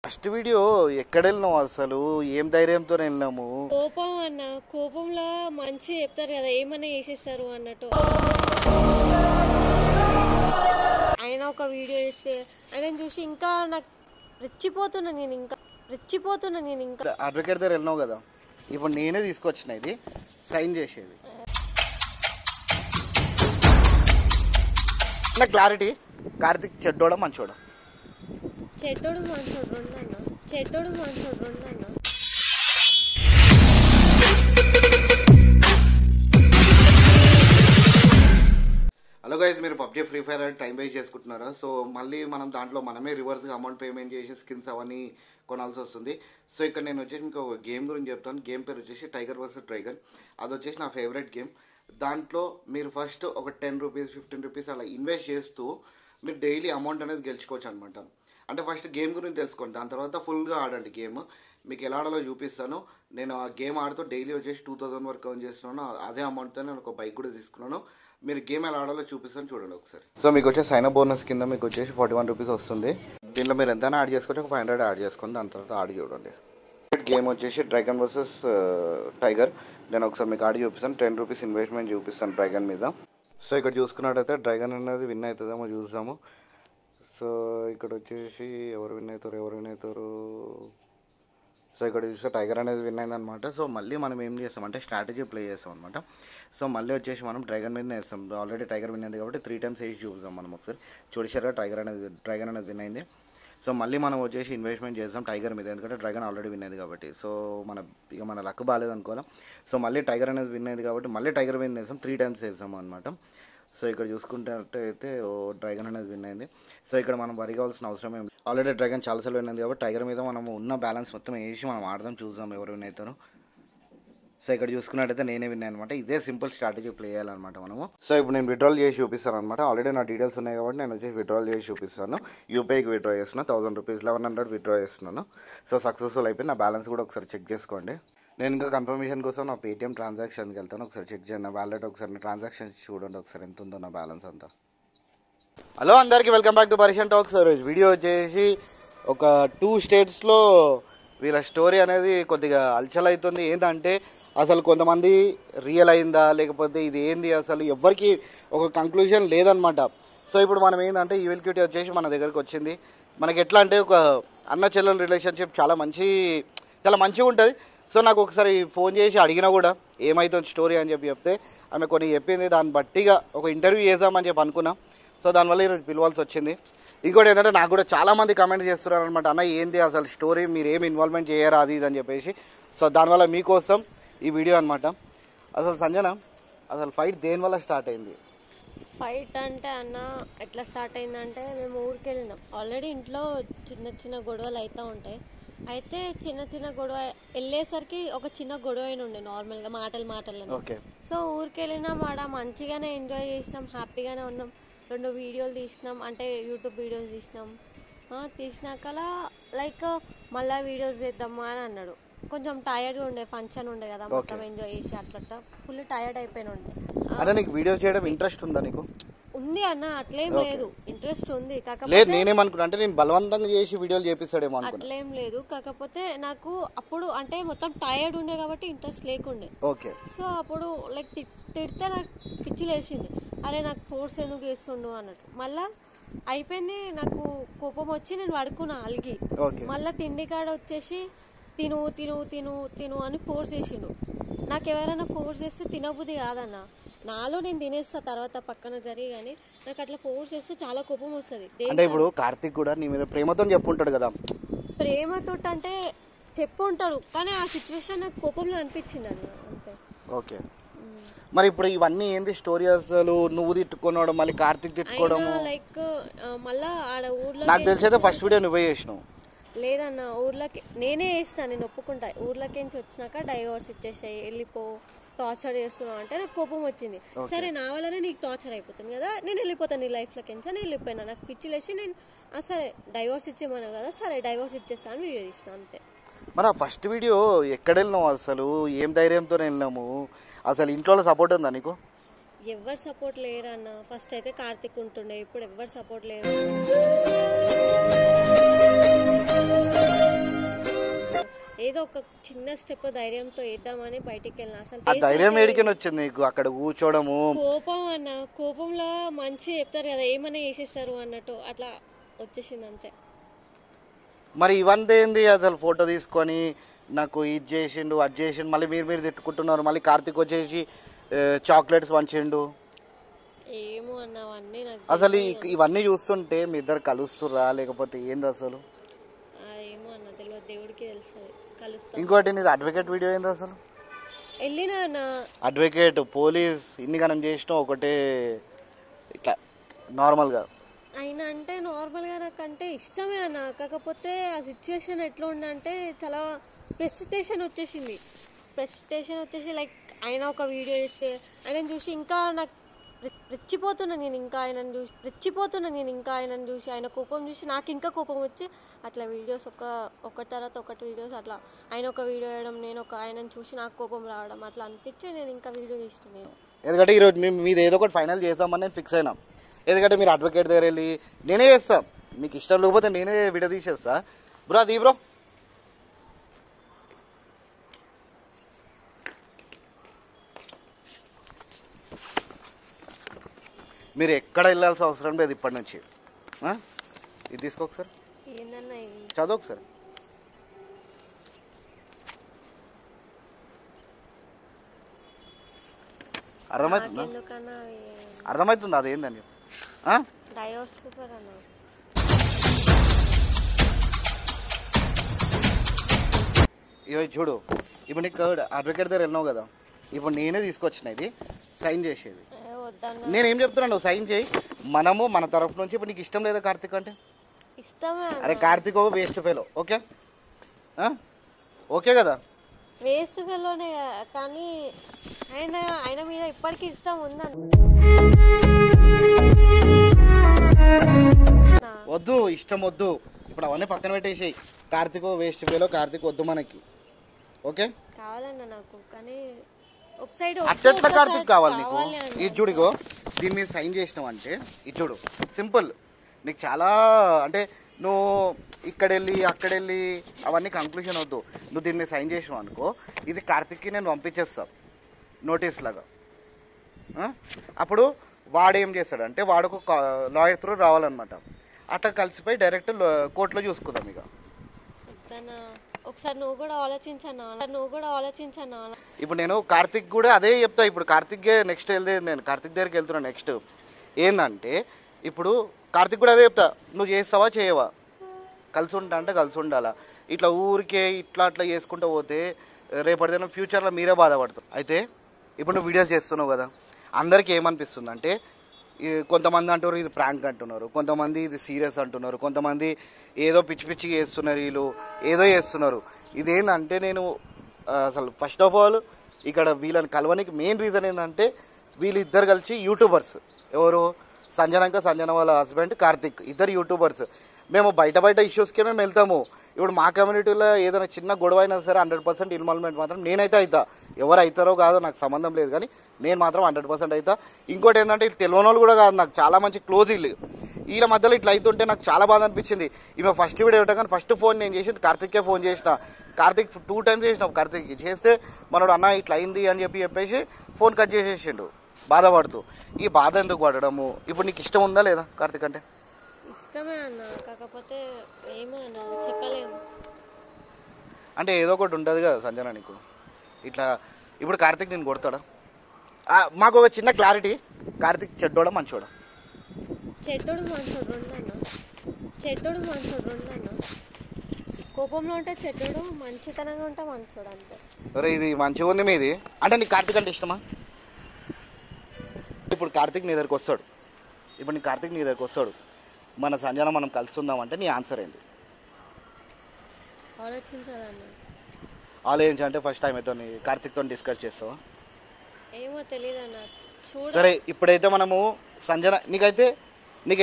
First video ఎక్కడ వెళ్ళినావు అసలు? ఏం ధైర్యంతో వెళ్ళినాము? కోపం అన్న, కోపంలో మంచి చెప్తారు కదా, ఏమన్నా చేసేస్తారు అన్నట్టు. ఆయన ఒక వీడియో ఇస్తే ఆయన చూసి ఇంకా నాకు రెచ్చిపోతున్నా నేను ఇంకా అడ్వకేట్ దగ్గర వెళ్ళినావు కదా, ఇప్పుడు నేనే తీసుకొచ్చిన ఇది సైన్ చేసేది. నా క్లారిటీ, కార్తిక్ చెడ్డోడా మంచోడా? చెడ్డోడు మంచోడు రెండన్న. హలో గైస్, మీరు పబ్జీ ఫ్రీ ఫైర్ అని టైం వేస్ట్ చేసుకుంటున్నారా? సో మళ్ళీ మనం దాంట్లో మనమే రివర్స్గా అమౌంట్ పేమెంట్ చేసి స్కిన్స్ అవన్నీ కొనాల్సి వస్తుంది. సో ఇక్కడ నేను వచ్చేసి మీకు ఒక గేమ్ గురించి చెప్తాను. గేమ్ పేరు వచ్చేసి టైగర్ వర్సెస్ డ్రాగన్. అది వచ్చేసి నా ఫేవరెట్ గేమ్. దాంట్లో మీరు ఫస్ట్ ఒక 10 రూపీస్ 15 రూపీస్ అలా ఇన్వెస్ట్ చేస్తూ మీరు డైలీ అమౌంట్ అనేది గెలుచుకోవచ్చు అనమాట. అంటే ఫస్ట్ గేమ్ గురించి తెలుసుకోండి, దాని తర్వాత ఫుల్గా ఆడండి గేమ్. మీకు ఎలా ఆడాలో చూపిస్తాను. నేను ఆ గేమ్ ఆడుతూ డైలీ వచ్చేసి 2000 వరకు ఎర్న్ చేస్తున్నాను. అదే అమౌంట్తో నేను ఒక బైక్ కూడా తీసుకున్నాను. మీరు గేమ్ ఎలా ఆడాలో చూపిస్తాను, చూడండి ఒకసారి. సో మీకు వచ్చే సైన్ అప్ బోనస్ కింద మీకు వచ్చేసి 41 రూపీస్ వస్తుంది. దీంట్లో మీరు ఎంతైనా యాడ్ చేసుకోవచ్చు, ఒక 500 యాడ్ చేసుకోండి. దాని తర్వాత ఆడి చూడండి. గేమ్ వచ్చేసి డ్రాగన్ వర్సెస్ టైగర్. నేను ఒకసారి మీకు ఆడి చూపిస్తాను. 10 రూపీస్ ఇన్వెస్ట్మెంట్ చూపిస్తాను డ్రాగన్ మీద. సో ఇక్కడ చూసుకున్నట్టయితే డ్రాగన్ అనేది విన్ అవుతుందేమో చూద్దాము. సో ఇక్కడ వచ్చేసి ఎవరు విన్ అవుతారు. సో ఇక్కడ చూస్తే టైగర్ అనేది విన్ అయిందనమాట. సో మళ్ళీ మనం ఏం చేస్తామంటే స్ట్రాటజీ ప్లే చేస్తాం అనమాట. సో మళ్ళీ వచ్చేసి మనం డ్రాగన్ మీద వేస్తాం. ఆల్రెడీ టైగర్ విన్ అయింది కాబట్టి 3 టైమ్స్ వేసి చూద్దాం మనం ఒకసారి. చూడేసారా, డ్రాగన్ అనేది విన్ అయింది. సో మళ్ళీ మనం వచ్చేసి ఇన్వెస్ట్మెంట్ చేద్దాం టైగర్ మీద, ఎందుకంటే డ్రాగన్ ఆల్రెడీ విన్ అయింది కాబట్టి. సో మన లక్ బాగాలేదు అనుకోవాలి. సో మళ్ళీ టైగర్ అనేది విన్ అయింది కాబట్టి మళ్ళీ టైగర్ విన్ చేస్తాం, 3 టైమ్స్ వేస్తాం అనమాట. సో ఇక్కడ చూసుకుంటే డ్రాగన్ అనేది విన్ అయింది. సో ఇక్కడ మనం వరి కావాల్సిన అవసరం ఏమి, ఆల్రెడీ డ్రాగన్ చాలాసార్లు విన్ అయింది కాబట్టి టైగర్ మీద మనం ఉన్న బ్యాలెన్స్ మొత్తం వేసి మనం ఆడదాం, చూద్దాం ఎవరు విన్ అవుతారు. సో ఇక్కడ చూసుకున్నట్టయితే నేనే విన్ అనమాట. ఇదే సింపుల్ స్ట్రాటజీ ప్లే చేయాలన్నమాట మనము. సో ఇప్పుడు నేను విత్డ్రాల్ చేసి చూపిస్తాను అనమాట. ఆల్రెడీ నా డీటెయిల్స్ ఉన్నాయి కాబట్టి నేను వచ్చేసి విత్డ్రాల్ చేసి చూపిస్తాను. యూపీఐకి విత్డ్రా చేస్తున్నాను, 1000 రూపీస్ 1100 విత్డ్రా చేస్తున్నాను. సో సక్సెస్ఫుల్ అయిపోయి నా బ్యాలెన్స్ కూడా ఒకసారి చెక్ చేసుకోండి. నేను ఇంకా కన్ఫర్మేషన్ కోసం నా పేటిఎం ట్రాన్సాక్షన్కి వెళ్తాను, ఒకసారి చెక్ చేయండి. నా వ్యాలెట్ ఒకసారి నా ట్రాన్సాక్షన్స్ చూడండి ఒకసారి ఎంత ఉందో నా బ్యాలెన్స్ అంతా. హలో అందరికీ, welcome back to Persian talks. Video వచ్చేసి ఒక 2 స్టేట్స్లో వీళ్ళ స్టోరీ అనేది కొద్దిగా హల్చల్ అవుతుంది. ఏంటంటే అసలు కొంతమంది రియల్ అయిందా లేకపోతే ఇది ఏంది అసలు ఎవ్వరికి ఒక కంక్లూజన్ లేదనమాట. సో ఇప్పుడు మనం ఏంటంటే ఈవిల్ క్యూటీ వచ్చేసి మన దగ్గరికి వచ్చింది. మనకి ఎట్లా అంటే ఒక అన్న చెల్లెల రిలేషన్షిప్ చాలా మంచిగా ఉంటుంది. సో నాకు ఒకసారి ఫోన్ చేసి అడిగినా కూడా ఏమవుతుంది స్టోరీ అని చెప్తే ఆమె కొన్ని చెప్పింది. దాన్ని బట్టిగా ఒక ఇంటర్వ్యూ చేద్దామని చెప్పి అనుకున్నాం. సో దానివల్ల ఈరోజు పిలవాల్సి వచ్చింది. ఇంకోటి ఏంటంటే నాకు కూడా చాలామంది కామెంట్ చేస్తున్నారు అనమాట, అన్న ఏంది అసలు స్టోరీ, మీరు ఏమి ఇన్వాల్వ్మెంట్ చేయరా అది ఇది అని చెప్పేసి. సో దానివల్ల మీకోసం ఈ వీడియో అనమాట. అసలు సంజన, అసలు ఫైట్ దేనివల్ల స్టార్ట్ అయింది? ఫైట్ అంటే అన్న ఎట్లా స్టార్ట్ అయిందంటే మేము ఊరికి వెళ్ళినాం. ఆల్రెడీ ఇంట్లో చిన్న గొడవలు అవుతూ ఉంటాయి. అయితే చిన్న గొడవ వెళ్ళేసరికి ఒక చిన్న గొడవ అయిన ఉండే నార్మల్గా మాటలు. సో ఊరికి వెళ్ళినాం, ఆడ మంచిగానే ఎంజాయ్ చేసినాం, హ్యాపీగానే ఉన్నాం. 2 వీడియోలు తీసినాం, అంటే యూట్యూబ్ వీడియోస్ తీసినాం. తీసినాకలా లైక్ మళ్ళీ వీడియోస్ చేద్దామా అని అన్నాడు. కొంచెం టైర్డ్గా ఉండే, ఫంక్షన్ ఉండే కదా, మొత్తం ఎంజాయ్ చేసి అట్లా ఫుల్ టైర్డ్ అయిపోయిన ఉండే. అన్న నీకు వీడియో చేయడం ఇంట్రెస్ట్ ఉందా? నీకు ఉంది అన్న, అట్లేం లేదు, ఇంట్రెస్ట్ ఉంది. కాకపోతే నేనేమనుకున్నా అంటే నేను బలవంతంగా చేసి వీడియోలు చేపిస్తాడేమో, అట్లేం లేదు. కాకపోతే నాకు అప్పుడు అంటే మొత్తం టైర్డ్ ఉండే కాబట్టి ఇంట్రెస్ట్ లేకుండే. సో అప్పుడు లైక్ తిడితే నాకు పిచ్చి లేచింది, అరే నాకు ఫోర్స్ ఎందుకు చేస్తుండు అన్నట్టు. మళ్ళా అయిపోయింది, నాకు కోపం వచ్చి నేను పడుకున్నా అలిగి. మళ్ళా తిండి కాడ వచ్చేసి తిను అని ఫోర్స్ చేసిండు. నాకు ఎవరైనా ఫోర్స్ చేస్తే తినబుద్ధి కాదన్న, నాలో నేను తినేస్తా తర్వాత పక్కన జరిగి, కానీ నాకు అట్లా ఫోర్స్ చేస్తే చాలా కోపం వస్తుంది. అంటే ఇప్పుడు కార్తిక్ కూడా నీ మీద ప్రేమతో చెప్పుంటాడు కదా? ప్రేమతో అంటే చెప్పుంటాడు, కానీ ఆ సిచ్యువేషన్ నాకు కోపంలో అనిపించింది అన్న, అంతే. ఓకే, మరి ఇప్పుడు ఇవన్నీ ఏంది స్టోరీ? అసలు నువ్వు తిట్టుకోవడం, మళ్ళీ కార్తిక్ తిట్టుకోవడం, లైక్ మళ్ళా ఆడ ఊర్లో నాకు తెలిసి ఫస్ట్ వీడియో నువ్వే చేసినావు. లేదన్న, ఊర్లోకి నేనే వేసిన, నేను ఒప్పుకుంటా. ఊర్లోకి నుంచి వచ్చినాక డైవర్స్ ఇచ్చేసాయి, వెళ్ళిపో, టార్చర్ చేస్తున్నావు అంటే నాకు కోపం వచ్చింది. సరే నా వల్లనే నీకు టార్చర్ అయిపోతుంది కదా, నేను వెళ్ళిపోతాను నీ లైఫ్లోకి నుంచి అని వెళ్ళిపోయినా. నాకు పిచ్చి లేచి నేను సరే డైవర్స్ ఇచ్చేమన్నా కదా, సరే డైవర్స్ ఇచ్చేస్తాను వీడియో తీసిన, అంతే. మరి ఆ ఫస్ట్ వీడియో ఎక్కడ వెళ్ళినావు అసలు? ఏం ధైర్యంతో వెళ్ళినాము? అసలు ఇంట్లో సపోర్ట్ ఉందా నీకు? ఎవరు సపోర్ట్ లేరు అన్న. ఫస్ట్ అయితే కార్తిక్ ఉంటుండే, ఇప్పుడు ఎవరు సపోర్ట్ లేరు. ఏదో ఒక చిన్న స్టెప్ ధైర్యంతో వేద్దామని బయటికి వెళ్ళిన. అసలు ఆ ధైర్యం ఏడికని వచ్చింది నీకు అక్కడ కూర్చోవడము? కోపం అన్న, కోపంలో మంచి చెప్తారు కదా ఏమైనా చేసేస్తారు అన్నట్టు అట్లా వచ్చేసింది అంతే. మరి ఇవంతా ఏంది అసలు? ఫోటో తీసుకొని నాకు ఇది చేసిండు అది చేసిండు, మళ్ళీ మీరు తిట్టుకుంటున్నారు. మళ్ళీ కార్తీక్ వచ్చేసి చాక్లెట్స్ పంచిండు. ఏమో అన్న అవన్నీ నాకు అసలు ఇవన్నీ చూస్తుంటే మీ ఇద్దరు కలుస్తురా లేకపోతే ఏంది అసలు? ఏమో అన్న తెలియదు, దేవుడికి తెలుసు. కలుస్తా. ఇంకోటి నీది అడ్వకేట్ వీడియో ఏంది అసలు? వెళ్ళినా అన్న, అడ్వకేట్ పోలీస్ ఇన్ని గణం చేసినా ఒకటే ఇట్లా నార్మల్గా అయినా అంటే నార్మల్గా నాకంటే ఇష్టమే అన్న. కాకపోతే ఆ సిచ్యువేషన్ ఎట్లా ఉందంటే చాలా ప్రెసిటేషన్ వచ్చేసింది. ప్రెసిటేషన్ వచ్చేసి లైక్ ఆయన ఒక వీడియో చేస్తే ఆయన చూసి ఇంకా నాకు రెచ్చిపోతున్నా నేను, ఇంకా ఆయనను చూసి ఆయన కోపం చూసి నాకు ఇంకా కోపం వచ్చి అట్లా వీడియోస్ ఒకటి తర్వాత ఒకటి వీడియోస్ అట్లా ఆయన ఒక వీడియో వేయడం, నేను ఒక ఆయనను చూసి నాకు కోపం రావడం అట్లా అనిపించి నేను ఇంకా వీడియో చేస్తున్నాను. ఎందుకంటే ఈరోజు మేము మీది ఏదో ఒకటి ఫైనల్ చేద్దామని నేను ఫిక్స్ అయినా. ఎందుకంటే మీరు అడ్వకేట్ దగ్గర వెళ్ళి నేనే చేస్తా, మీకు ఇష్టం లేకపోతే నేనే వీడియో తీసేస్తా. బ్రో అది బ్రో మీరు ఎక్కడ వెళ్ళాల్సిన అవసరం లేదు ఇప్పటి నుంచి. ఇది తీసుకో ఒకసారి, ఏందన్నా ఇవి చదువు ఒకసారి. అర్థమవుతుందా? ఎందుకన్నా అర్థమవుతుందా అదేందని? డైవర్స్ పేపర్ అన్న. ఇవి చూడు, ఇప్పుడు నీకు అడ్వకేట్ దగ్గర వెళ్ళినావు కదా, ఇప్పుడు నేనే తీసుకొచ్చిన ఇది సైన్ చేసేది. నేనేం చెప్తున్నాను, నువ్వు సైన్ చేయి. మనము మన తరఫు నుంచి. ఇప్పుడు నీకు ఇష్టం లేదా కార్తీక్ అంటే? ఇష్టమే. అరే Karthik waste fellow, okay okay కదా? వేస్ట్ ఫెలోనే, కానీ ఆయన మీద ఇప్పటికీ ఇష్టం ఉందని. వద్దు, ఇష్టం వద్దు. ఇప్పుడు అవన్నీ పక్కన పెట్టేసేయి. కార్తీక్ వేస్ట్ ఫెలో, కార్తీక్ వద్దు మనకి, ఓకే? కావాలన్నా నాకు, కానీ ఒక సైడ్ అట్లా కార్తీక్ కావాలి నీకు. ఇది చూడిగో, దీని మీద సైన్ చేసినావు అంటే ఇది చూడు సింపుల్. నీకు చాలా అంటే నువ్వు ఇక్కడెళ్ళి అక్కడెళ్ళి అవన్నీ కంక్లూషన్ వద్దు. నువ్వు దీని మీద సైన్ చేసినావు అనుకో, ఇది కార్తీక్కి నేను పంపించేస్తాను నోటీస్ లాగా. అప్పుడు వాడు ఏం చేస్తాడంటే వాడు ఒక లాయర్ త్రూ రావాలన్నమాట. అట్లా కలిసిపోయి డైరెక్ట్ కోర్టులో చూసుకుందాం ఇక. ఒకసారి నువ్వు కూడా ఆలోచించన్నా. ఇప్పుడు నేను కార్తీక్ కూడా అదే చెప్తా. ఇప్పుడు కార్తీక్ నెక్స్ట్ వెళ్తే నేను కార్తీక్ దగ్గరికి వెళ్తున్నా. నెక్స్ట్ ఏంటంటే ఇప్పుడు కార్తీక్ కూడా అదే చెప్తా, నువ్వు చేస్తావా చేయవా, కలిసి ఉంటా అంటే కలిసి ఉండాలా. ఇట్లా ఊరికే ఇట్లా అట్లా చేసుకుంటూ పోతే రేపటిదైనా ఫ్యూచర్లో మీరే బాధపడతారు. అయితే ఇప్పుడు నువ్వు వీడియోస్ చేస్తున్నావు కదా, అందరికీ ఏమనిపిస్తుంది అంటే కొంతమంది అంటారు ఇది ప్రాంక్ అంటున్నారు, కొంతమంది ఇది సీరియస్ అంటున్నారు, కొంతమంది ఏదో పిచ్చి పిచ్చిగా చేస్తున్నారు, వీళ్ళు ఏదో చేస్తున్నారు. ఇదేంటంటే నేను అసలు ఫస్ట్ ఆఫ్ ఆల్ ఇక్కడ వీళ్ళని కలవడానికి మెయిన్ రీజన్ ఏంటంటే వీళ్ళిద్దరు కలిసి యూట్యూబర్స్. ఎవరు? సంజన వాళ్ళ హస్బెండ్ కార్తిక్, ఇద్దరు యూట్యూబర్స్. మేము బయట ఇష్యూస్కే మేము వెళ్తాము. ఇప్పుడు మా కమ్యూనిటీలో ఏదైనా చిన్న గొడవ అయినా సరే 100% ఇన్వాల్వ్మెంట్ మాత్రం నేనైతే అవుతా. ఎవరు అవుతారో కాదో నాకు సంబంధం లేదు, కానీ నేను మాత్రం 100% అవుతా. ఇంకోటి ఏంటంటే ఇట్లా తెలియని వాళ్ళు కూడా కాదు, నాకు చాలా మంచి క్లోజ్ ఇల్లు. వీళ్ళ మధ్యలో ఇట్లా అవుతుంటే నాకు చాలా బాధ అనిపించింది. ఈమె ఫస్ట్ వీడియో పెట్టా కానీ ఫస్ట్ ఫోన్ నేను చేసి కార్తిక్కే ఫోన్ చేసిన. కార్తిక్ 2 times చేసిన. కార్తిక్ చేస్తే మనోడు అన్న ఇట్లా అయింది అని చెప్పేసి ఫోన్ కట్ చేసేసిండు బాధపడుతూ. ఈ బాధ ఎందుకు పడడము? ఇప్పుడు నీకు ఇష్టం ఉందా లేదా కార్తిక్ అంటే? ఇష్టమే అన్న, కాకపోతే ఏమో అన్న చెప్పలేను. అంటే ఏదో ఒకటి ఉంటుంది కదా సంజన నీకు. ఇట్లా ఇప్పుడు కార్తిక్ నేను కొడతాడా? మాకు ఒక చిన్న క్లారిటీ, కార్తిక్ చెడ్డోడా మంచోడా? చెడ్డోడు మంచోడు రెండన్న. కోపంలో ఉంటే చెడ్డోడు, మంచితనంగా ఉంటే మంచోడు, అంతే. సరే ఇది మంచిగా ఉంది మీది. అంటే నీకు కార్తిక్ అంటే ఇష్టమా? ఇప్పుడు కార్తిక్ నీ దగ్గరికి వస్తాడు, మన సంజన మనం కలుస్తుందాం అంటే నీ ఆన్సర్ ఏంది? ఆలోచించాలంటే ఫస్ట్ టైం అయితే కార్తిక్తో డిస్కస్ చేస్తావా? ఏమో తెలీదు అన్న. సరే ఇప్పుడైతే మనము సంజన నీకు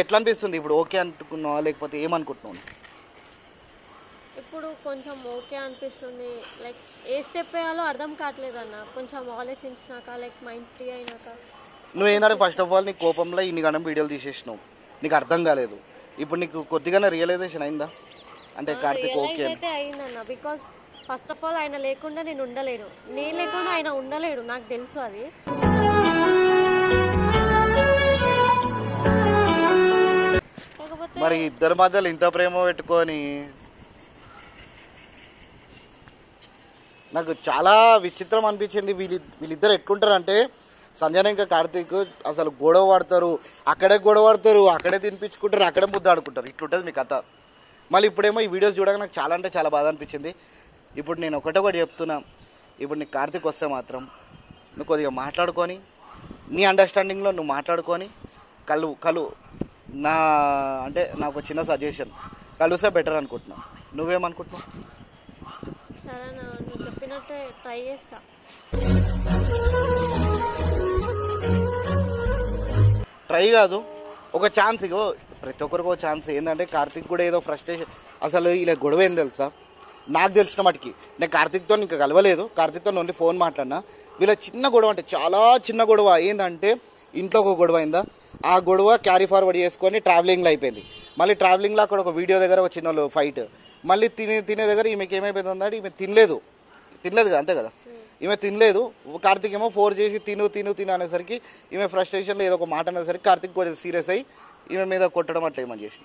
ఎట్లా అనిపిస్తుంది ఇప్పుడు? ఓకే అనుకున్నావా లేకపోతే ఏమనుకుంటున్నావు? ఇప్పుడు కొంచెం ఓకే అనిపిస్తుంది. లైక్ ఏ స్టెప్ వేయాలో అర్థం కావట్లేదు అన్న. కొంచెం ఆలోచించినాక లైక్ మైండ్ ఫ్రీ అయినాక. నువ్వు ఏంటంటే ఫస్ట్ ఆఫ్ ఆల్ నీ కోపంలో ఇన్ని గణం వీడియోలు తీసేసినావు, నీకు అర్థం కాలేదు. ఇప్పుడు నీకు కొద్దిగానే రియలైజేషన్ అయిందా? అంటే కార్తిక్ ఓకే అయితే అయిందన్న. బికాస్ ఫస్ట్ ఆఫ్ ఆల్ ఆయన లేకుండా నేను ఉండలేను, నేను లేకుండా ఆయన ఉండలేడు, నాకు తెలుసు అది. కాకపోతే మరి ఇద్దరి మధ్యలో ఇంత ప్రేమ పెట్టుకొని నాకు చాలా విచిత్రం అనిపించింది. వీళ్ళిద్దరు ఎట్లుంటారంటే సంజన ఇంకా కార్తీక్ అసలు గొడవ పడతారు, అక్కడే గొడవ పడతారు, అక్కడే తినిపించుకుంటారు, అక్కడే ముద్దాడుకుంటారు. ఇట్లుంటుంది మీ కథ. మళ్ళీ ఇప్పుడేమో ఈ వీడియోస్ చూడగా నాకు చాలా అంటే చాలా బాధ అనిపించింది. ఇప్పుడు నేను ఒకటి చెప్తున్నా, ఇప్పుడు నీకు కార్తీక్ వస్తే మాత్రం నువ్వు కొద్దిగా మాట్లాడుకొని నీ అండర్స్టాండింగ్లో నువ్వు మాట్లాడుకొని కలు నా అంటే నాకు చిన్న సజెషన్, కలిస్తే బెటర్ అనుకుంటున్నావు. నువ్వేమనుకుంటున్నావు? సరేనా, నువ్వు చెప్పినట్టే ట్రై చేస్తా. ట్రై కాదు, ఒక ఛాన్స్. ఇగో ప్రతి ఒక్కరికి ఒక ఛాన్స్. ఏంటంటే కార్తీక్ కూడా ఏదో ఫ్రస్ట్రేషన్, అసలు ఇలా గొడవ ఏం తెలుసా, నాకు తెలిసిన మటుకి నేను కార్తీక్తో ఇంకా కలవలేదు, కార్తీక్తో ఓన్లీ ఫోన్ మాట్లాడినా. వీళ్ళ చిన్న గొడవ అంటే చాలా చిన్న గొడవ. ఏంటంటే ఇంట్లో ఒక గొడవ అయిందా, ఆ గొడవ క్యారీ ఫార్వర్డ్ చేసుకొని ట్రావెలింగ్లో అయిపోయింది. మళ్ళీ ట్రావెలింగ్లో అక్కడ ఒక వీడియో దగ్గర ఒక చిన్న ఫైట్, మళ్ళీ తినే దగ్గర ఈమెకి ఏమైపోయిందంటే ఈమె తినలేదు కదా, అంతే కదా, ఈమె తినలేదు. కార్తీక్ ఏమో ఫోర్ చేసి తిను అనేసరికి ఈమె ఫ్రస్ట్రేషన్లో ఏదో ఒక మాట అనేసరికి కార్తీక్ కొంచెం సీరియస్ అయ్యి ఈమె మీద కొట్టడం అట్లా ఏమని చేసి.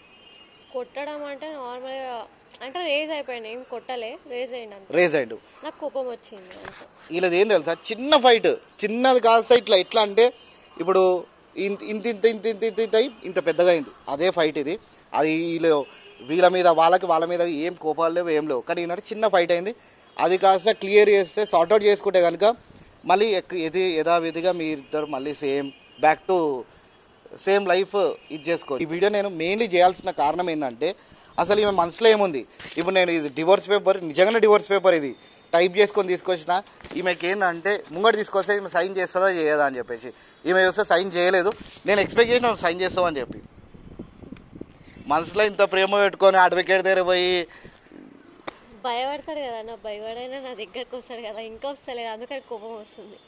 కొట్టడం అంటే నార్మల్గా అంటే రేజ్ అయిపోయింది, ఏం కొట్టలే, రేజ్ అయ్యిండు, నాకు కోపం వచ్చింది. వీళ్ళది ఏం తెలుసా, చిన్న ఫైట్, చిన్నది కాస్త ఎట్లా అంటే ఇప్పుడు ఇంత పెద్దగా అయింది. అదే ఫైట్ ఇది. అది వాళ్ళ మీద ఏం కోపాలు లేవు, ఏం లేవు. కానీ ఈనాడు చిన్న ఫైట్ అయింది. అది కాస్త క్లియర్ చేస్తే, సార్ట్అవుట్ చేసుకుంటే కనుక మళ్ళీ యథావిధిగా మీ ఇద్దరు మళ్ళీ బ్యాక్ టు సేమ్ లైఫ్ ఇది చేసుకోవచ్చు. ఈ వీడియో నేను మెయిన్లీ చేయాల్సిన కారణం ఏంటంటే అసలు ఈమె మనసులో ఏముంది. ఇప్పుడు నేను ఇది డివోర్స్ పేపర్, నిజంగానే డివోర్స్ పేపర్ ఇది టైప్ చేసుకొని తీసుకొచ్చిన. ఈమెకి ఏంటంటే ముంగట తీసుకొస్తే ఈమె సైన్ చేస్తుందా చేయదా అని చెప్పేసి, ఈమె చూస్తే సైన్ చేయలేదు. నేను ఎక్స్పెక్ట్ చేసిన సైన్ చేస్తామని చెప్పి, మనసులో ఇంత ప్రేమ పెట్టుకొని అడ్వకేట్ దగ్గర పోయి భయపడతాడు కదా, నా భయపడైనా నా దగ్గరకు వస్తాడు కదా, ఇంకా వస్తలేదు, అందుకని కోపం వస్తుంది.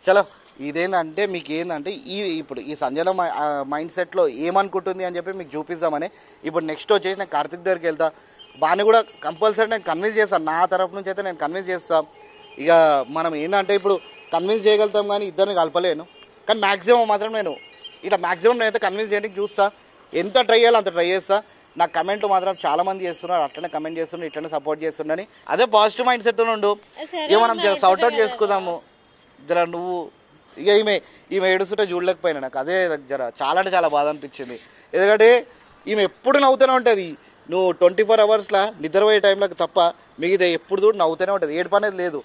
చలో, ఇదేంటంటే మీకు ఏంటంటే ఇప్పుడు ఈ సంజన మైండ్ సెట్లో ఏమనుకుంటుంది అని చెప్పి మీకు చూపిస్తామని. ఇప్పుడు నెక్స్ట్ వచ్చేసి నేను కార్తీక్ దగ్గరికి వెళ్తా, వాడిని కూడా కంపల్సరీ నేను కన్విన్స్ చేస్తాను. నా తరఫు నుంచి అయితే నేను కన్విన్స్ చేస్తాను. ఇక మనం ఏంటంటే ఇప్పుడు కన్విన్స్ చేయగలుగుతాం కానీ ఇద్దరిని కలపలేను. కానీ మ్యాక్సిమం మాత్రం నేనైతే కన్విన్స్ చేయడానికి చూస్తా. ఎంత ట్రై చేయాలో అంత ట్రై చేస్తా. నా కమెంట్ మాత్రం చాలా మంది చేస్తున్నారు, అట్లనే కమెంట్ చేస్తున్నారు, ఇట్లనే సపోర్ట్ చేస్తున్నారని. అదే పాజిటివ్ మైండ్ సెట్ ఉండు. ఇక మనం సార్ట్అవుట్ చేసుకుందాము. జర నువ్వు ఇక ఈమె ఏడుస్తుంటే చూడలేకపోయినా నాకు అదే చాలా అంటే చాలా బాధ అనిపించింది. ఎందుకంటే ఈమె ఎప్పుడు నవ్వుతూనే ఉంటుంది. నువ్వు 24 అవర్స్లో నిద్రపోయే టైంలోకి తప్ప మిగతా ఎప్పుడు చూడు నవ్వుతూనే ఉంటుంది, ఏడుపు అనేది లేదు.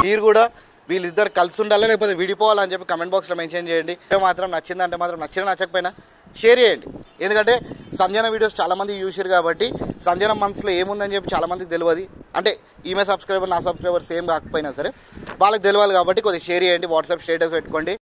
మీరు కూడా వీళ్ళిద్దరు కలిసి ఉండాలి లేకపోతే విడిపోవాలని చెప్పి కమెంట్ బాక్స్లో మెన్షన్ చేయండి. మాత్రం నచ్చిందంటే మాత్రం నచ్చకపోయినా షేర్ చేయండి. ఎందుకంటే సంజన వీడియోస్ చాలా మంది చూసారు కాబట్టి సంజన మనసులో ఏముందని చెప్పి చాలా మందికి తెలియదు. అంటే ఈమె సబ్స్క్రైబర్ నా సబ్స్క్రైబర్ సేమ్ కాకపోయినా సరే వాళ్ళకి తెలియాలి కాబట్టి కొద్దిగా షేర్ చేయండి, వాట్సాప్ స్టేటస్ పెట్టుకోండి.